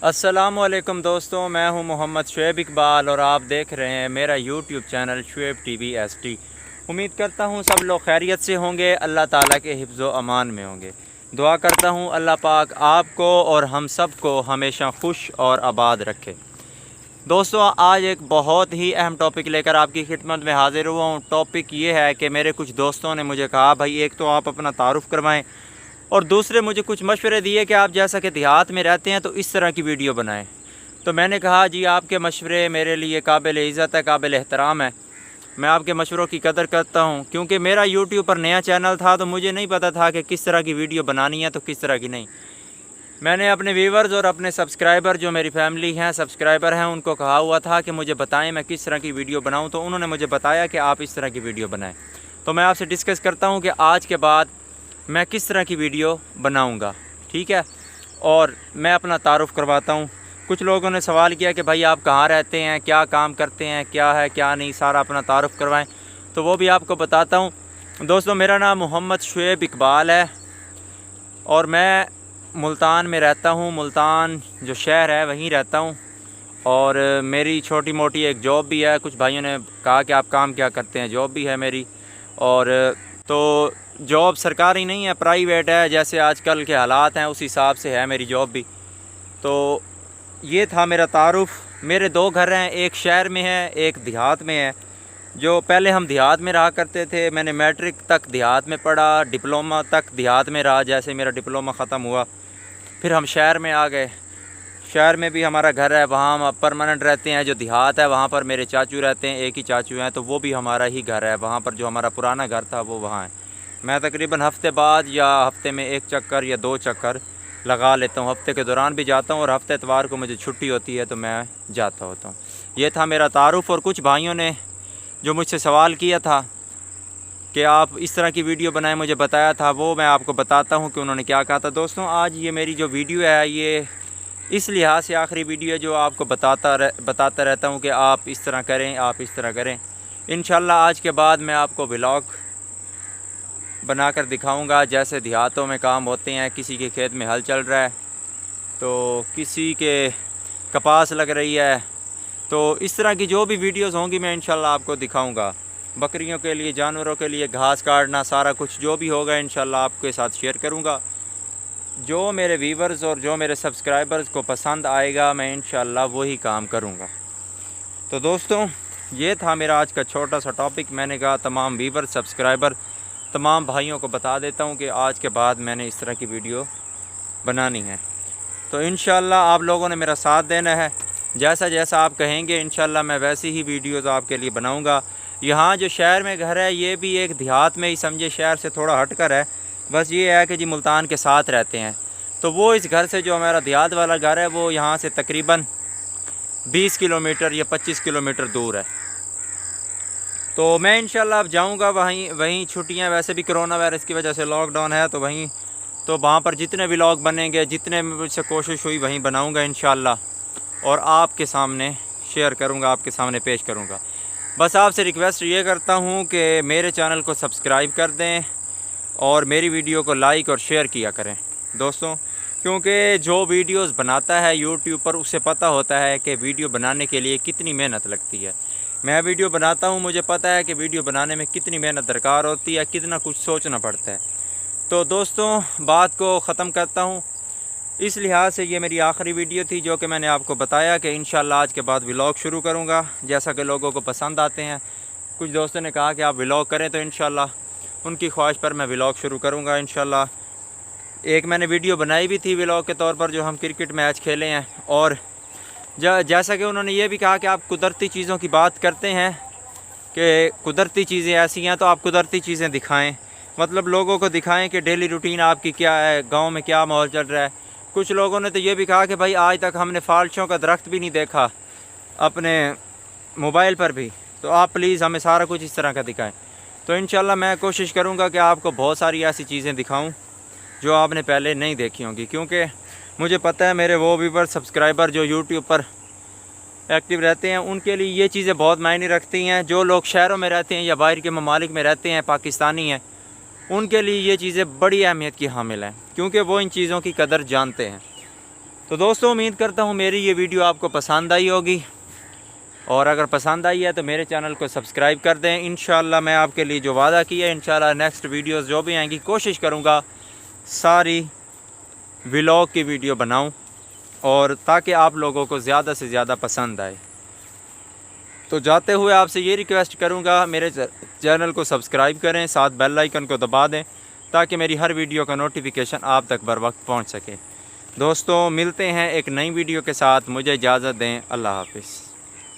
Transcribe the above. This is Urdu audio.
السلام علیکم دوستوں، میں ہوں محمد شعیب اقبال اور آپ دیکھ رہے ہیں میرا YouTube channel Shoaib T V S T. امید کرتا ہوں سب لوگ خیریت سے ہوں گے، اللہ تعالیٰ کے حفظ و امان میں ہوں گے۔ دعا کرتا ہوں اللہ پاک آپ کو اور ہم سب کو ہمیشہ خوش اور آباد رکھے۔ دوستوں، آج ایک بہت ہی اہم ٹاپک لے کر آپ کی خدمت میں حاضر ہوا ہوں۔ ٹاپک یہ ہے کہ میرے کچھ دوستوں نے مجھے کہا بھائی ایک تو آپ اپنا تعارف کروائیں، اور دوسرے مجھے کچھ مشورے دیے کہ آپ جیسا کہ دیہات میں رہتے ہیں تو اس طرح کی ویڈیو بنائیں۔ تو میں نے کہا جی آپ کے مشورے میرے لیے قابل عزت ہے، قابل احترام ہے، میں آپ کے مشوروں کی قدر کرتا ہوں، کیونکہ میرا یوٹیوب پر نیا چینل تھا تو مجھے نہیں پتہ تھا کہ کس طرح کی ویڈیو بنانی ہے تو کس طرح کی نہیں۔ میں نے اپنے ویورز اور اپنے سبسکرائبر جو میری فیملی ہیں، سبسکرائبر ہیں، ان کو کہا ہوا تھا کہ مجھے بتائیں میں کس طرح کی ویڈیو بناؤں، تو انہوں نے مجھے بتایا کہ آپ اس طرح کی ویڈیو بنائیں۔ تو میں آپ سے ڈسکس کرتا ہوں کہ آج کے بعد میں کس طرح کی ویڈیو بناؤں گا، ٹھیک ہے؟ اور میں اپنا تعارف کرواتا ہوں۔ کچھ لوگوں نے سوال کیا کہ بھائی آپ کہاں رہتے ہیں، کیا کام کرتے ہیں، کیا ہے کیا نہیں، سارا اپنا تعارف کروائیں، تو وہ بھی آپ کو بتاتا ہوں۔ دوستوں، میرا نام محمد شعیب اقبال ہے اور میں ملتان میں رہتا ہوں۔ ملتان جو شہر ہے وہیں رہتا ہوں، اور میری چھوٹی موٹی ایک جاب بھی ہے۔ کچھ بھائیوں نے کہا کہ آپ کام کیا کرتے ہیں، جاب بھی ہے میری، اور تو جاب سرکاری نہیں ہے، پرائیویٹ ہے، جیسے آج کل کے حالات ہیں اس حساب سے ہے میری جاب بھی۔ تو یہ تھا میرا تعارف۔ میرے دو گھر ہیں، ایک شہر میں ہے، ایک دیہات میں ہے۔ جو پہلے ہم دیہات میں رہا کرتے تھے، میں نے میٹرک تک دیہات میں پڑھا، ڈپلومہ تک دیہات میں رہا، جیسے میرا ڈپلومہ ختم ہوا پھر ہم شہر میں آ گئے۔ شہر میں بھی ہمارا گھر ہے، وہاں ہم پرماننٹ رہتے ہیں۔ جو دیہات ہے وہاں پر میرے چاچو رہتے ہیں، ایک ہی چاچو ہیں، تو وہ بھی ہمارا ہی گھر ہے، وہاں پر جو ہمارا پرانا گھر تھا وہ وہاں ہے۔ میں تقریباً ہفتے بعد یا ہفتے میں ایک چکر یا دو چکر لگا لیتا ہوں، ہفتے کے دوران بھی جاتا ہوں، اور ہفتے اتوار کو مجھے چھٹی ہوتی ہے تو میں جاتا ہوتا ہوں۔ یہ تھا میرا تعارف۔ اور کچھ بھائیوں نے جو مجھ سے سوال کیا تھا کہ آپ اس طرح کی ویڈیو بنائیں، مجھے بتایا تھا، وہ میں آپ کو بتاتا ہوں کہ انہوں نے کیا کہا تھا۔ دوستوں، آج یہ میری جو ویڈیو ہے یہ اس لحاظ سے آخری ویڈیو ہے جو آپ کو بتاتا رہتا ہوں کہ آپ اس طرح کریں، آپ اس طرح کریں۔ انشاءاللہ آج کے بعد میں آپ کو ولاگ بنا کر دکھاؤں گا، جیسے دیہاتوں میں کام ہوتے ہیں، کسی کے کھیت میں ہل چل رہا ہے تو کسی کے کپاس لگ رہی ہے، تو اس طرح کی جو بھی ویڈیوز ہوں گی میں انشاءاللہ آپ کو دکھاؤں گا۔ بکریوں کے لیے، جانوروں کے لیے گھاس کاٹنا، سارا کچھ جو بھی ہوگا انشاءاللہ آپ کے ساتھ شیئر کروں گا۔ جو میرے ویورز اور جو میرے سبسکرائبرز کو پسند آئے گا میں انشاءاللہ وہی کام کروں گا۔ تو دوستوں، یہ تھا میرا آج کا چھوٹا سا ٹاپک۔ میں نے کہا تمام ویور، سبسکرائبر، تمام بھائیوں کو بتا دیتا ہوں کہ آج کے بعد میں نے اس طرح کی ویڈیو بنانی ہے۔ تو انشاءاللہ آپ لوگوں نے میرا ساتھ دینا ہے، جیسا جیسا آپ کہیں گے انشاءاللہ میں ویسی ہی ویڈیوز آپ کے لیے بناؤں گا۔ یہاں جو شہر میں گھر ہے یہ بھی ایک دیہات میں ہی سمجھے، شہر سے تھوڑا ہٹ کر ہے، بس یہ ہے کہ جی ملتان کے ساتھ رہتے ہیں۔ تو وہ اس گھر سے جو ہمارا دیہات والا گھر ہے وہ یہاں سے تقریباً 20 کلومیٹر یا 25 کلومیٹر دور ہے۔ تو میں انشاءاللہ اب جاؤں گا وہیں چھٹیاں، ویسے بھی کرونا وائرس کی وجہ سے لاک ڈاؤن ہے، تو وہاں پر جتنے ولاگ بنیں گے، جتنے مجھ سے کوشش ہوئی وہیں بناؤں گا انشاءاللہ، اور آپ کے سامنے شیئر کروں گا، آپ کے سامنے پیش کروں گا۔ بس آپ سے ریکویسٹ یہ کرتا ہوں کہ میرے چینل کو سبسکرائب کر دیں اور میری ویڈیو کو لائک اور شیئر کیا کریں دوستوں، کیونکہ جو ویڈیوز بناتا ہے یوٹیوب پر اسے پتہ ہوتا ہے کہ ویڈیو بنانے کے لیے کتنی محنت لگتی ہے۔ میں ویڈیو بناتا ہوں، مجھے پتہ ہے کہ ویڈیو بنانے میں کتنی محنت درکار ہوتی ہے، کتنا کچھ سوچنا پڑتا ہے۔ تو دوستوں، بات کو ختم کرتا ہوں۔ اس لحاظ سے یہ میری آخری ویڈیو تھی جو کہ میں نے آپ کو بتایا کہ انشاءاللہ آج کے بعد ولاگ شروع کروں گا، جیسا کہ لوگوں کو پسند آتے ہیں۔ کچھ دوستوں نے کہا کہ آپ ولاگ کریں، تو انشاءاللہ ان کی خواہش پر میں ولاگ شروع کروں گا انشاءاللہ۔ ایک میں نے ویڈیو بنائی بھی تھی ولاگ کے طور پر جو ہم کرکٹ میچ کھیلے ہیں، اور جیسا کہ انہوں نے یہ بھی کہا کہ آپ قدرتی چیزوں کی بات کرتے ہیں کہ قدرتی چیزیں ایسی ہیں تو آپ قدرتی چیزیں دکھائیں، مطلب لوگوں کو دکھائیں کہ ڈیلی روٹین آپ کی کیا ہے، گاؤں میں کیا ماحول چل رہا ہے۔ کچھ لوگوں نے تو یہ بھی کہا کہ بھائی آج تک ہم نے فالشوں کا درخت بھی نہیں دیکھا اپنے موبائل پر بھی، تو آپ پلیز ہمیں سارا کچھ اس طرح کا دکھائیں۔ تو انشاءاللہ میں کوشش کروں گا کہ آپ کو بہت ساری ایسی چیزیں دکھاؤں جو آپ نے پہلے نہیں دیکھی ہوں گی، کیونکہ مجھے پتہ ہے میرے وہ ویور، سبسکرائبر جو یوٹیوب پر ایکٹیو رہتے ہیں ان کے لیے یہ چیزیں بہت معنی رکھتی ہیں۔ جو لوگ شہروں میں رہتے ہیں یا باہر کے ممالک میں رہتے ہیں، پاکستانی ہیں، ان کے لیے یہ چیزیں بڑی اہمیت کی حامل ہیں، کیونکہ وہ ان چیزوں کی قدر جانتے ہیں۔ تو دوستوں امید کرتا ہوں میری یہ ویڈیو آپ کو پسند آئی ہوگی، اور اگر پسند آئی ہے تو میرے چینل کو سبسکرائب کر دیں۔ انشاءاللہ میں آپ کے لیے جو وعدہ کیا ہے انشاءاللہ نیکسٹ ویڈیوز جو بھی آئیں گی کوشش کروں گا ساری ولاگ کی ویڈیو بناؤں، اور تاکہ آپ لوگوں کو زیادہ سے زیادہ پسند آئے۔ تو جاتے ہوئے آپ سے یہ ریکویسٹ کروں گا میرے چینل کو سبسکرائب کریں، ساتھ بیل آئیکن کو دبا دیں تاکہ میری ہر ویڈیو کا نوٹیفیکیشن آپ تک بر وقت پہنچ سکے۔ دوستوں ملتے ہیں ایک نئی ویڈیو کے ساتھ، مجھے اجازت دیں، اللہ حافظ۔